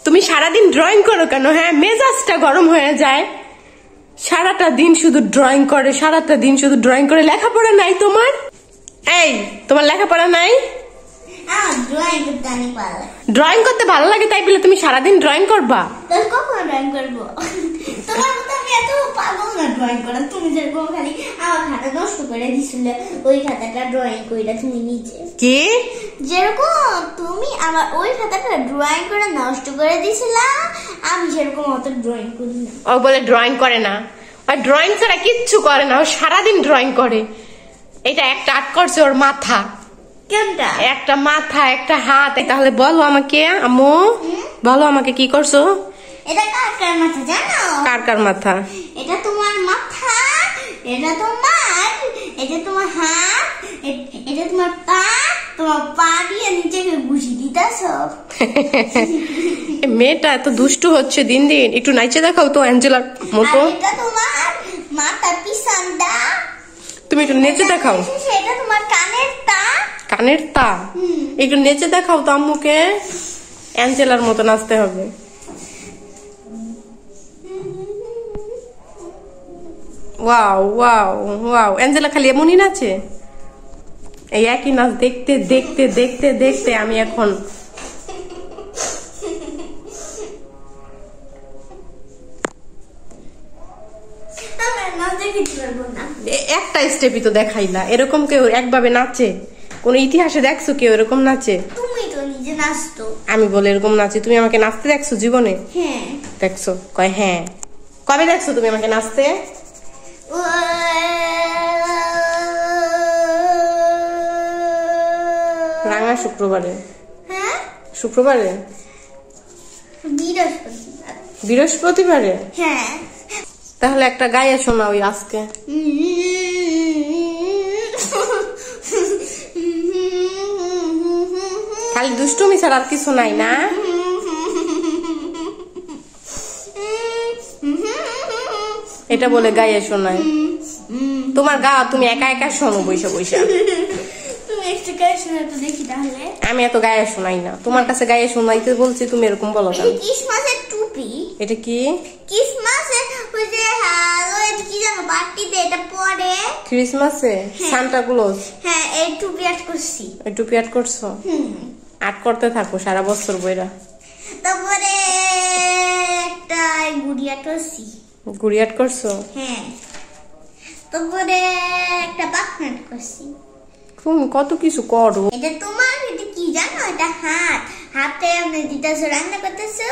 তুমি সারাদিন ড্রয়িং করো কেন? হ্যাঁ, মেজাজটা গরম হয়ে যায়। সারাটা দিন শুধু ড্রয়িং করে, সারাটা দিন শুধু ড্রয়িং করে। লেখাপড়া নাই তোমার? এই, তোমার লেখাপড়া নাই? ড্রয়িং করতে ভালো লাগে তাই বলে তুমি সারাদিন ড্রয়িং করবা? কখন ড্রয়িং করবো? তোমার মতো আমি এত পাগল না ড্রয়িং করা। তুমি যেরকম খালি আমার খাতা নষ্ট করে দিছিলে, ওই খাতাটা ড্রয়িং কইরা তুমি নিচে কি? যেরকম তুমি আমার ওই খাতাটা ড্রয়িং করে নষ্ট করে দিছিলা, আমি সেরকম অত ড্রয়িং করি না। ও বলে ড্রয়িং করে না? আর ড্রয়িং ছাড়া কিচ্ছু করে না, ও সারাদিন ড্রয়িং করে। এটা একটা আর্ট করছে ওর মাথা। কোনটা? একটা মাথা, একটা হাত। তাহলে বলো আমাকে আম্মু, বলো আমাকে কি করছো? এটা কার মাথা জানো? কার মাথা? এটা তোমার মাথা, এটা তোমার, এটা তোমার হাত, এটা তোমার পা। তোমার পা দিয়ে নিচে ঘুষি দিতেছো। মেয়েটা এত দুষ্টু হচ্ছে দিন দিন। একটু নাইচে দেখাও তো অ্যাঞ্জেলার মতো। এটা তোমার মাথা পিছনটা। তুমি একটু নেচে দেখাও। এটা তোমার কানের তা। কানের তা? একটু নেচে দেখাও তো আম্মুকে। অ্যাঞ্জেলার মতো নাচতে হবে। Wow wow wow. অ্যাঞ্জেলা খালি এমনই নাচে? এই একই নাচ দেখতে দেখতে দেখতে দেখতে আমি এখন একটা স্টেপই তো দেখাইলা। এরকম কেউ একভাবে নাচে? কোন ইতিহাসে দেখছো কেউ এরকম নাচে? তুমি তো নিজে নাচতো। আমি বলে এরকম নাচি? তুমি আমাকে নাচতে দেখছো জীবনে? হ্যাঁ দেখছো? কয় হ্যাঁ। কবে দেখছো তুমি আমাকে নাচতে? রাঙা শুক্রবারে। হ্যাঁ, শুক্রবারে? বৃহস্পতিবারে? হ্যাঁ। তাহলে একটা গায়ে শোনা ওই আজকে। খালি দুষ্টুমি ছাড়া আর কিছু নাই না? এটা বলে গায়ে শোনায়? তোমার গা তুমি একা একা শোনো বৈশা বৈশা। আমি এত গায়ে শোনাই না। তোমার কাছে গায়ে শোনাইতে বলছি, তুমি এরকম বলো কেন? ক্রিসমাসের টুপি। এটা কি? ক্রিসমাসে ওই যে কি জানো পার্টিতে এটা পরে। ক্রিসমাসে সান্টা ক্লজ? হ্যাঁ, এই টুপি আর্ট করছি। এই টুপি আর্ট করছো? আর্ট করতে থাকো সারা বছর বইরা। তারপরে একটা গুড়ি আর্ট করছি। গুড়ি আর্ট করছো? হ্যাঁ। তারপরে একটা পাখনা আর্ট করছি। তুমি কত কিছু করো। এটা তোমার, এটা কি জানো? এটা হাত। হাতে আপনি দিতেছো, রান্না করতেছো।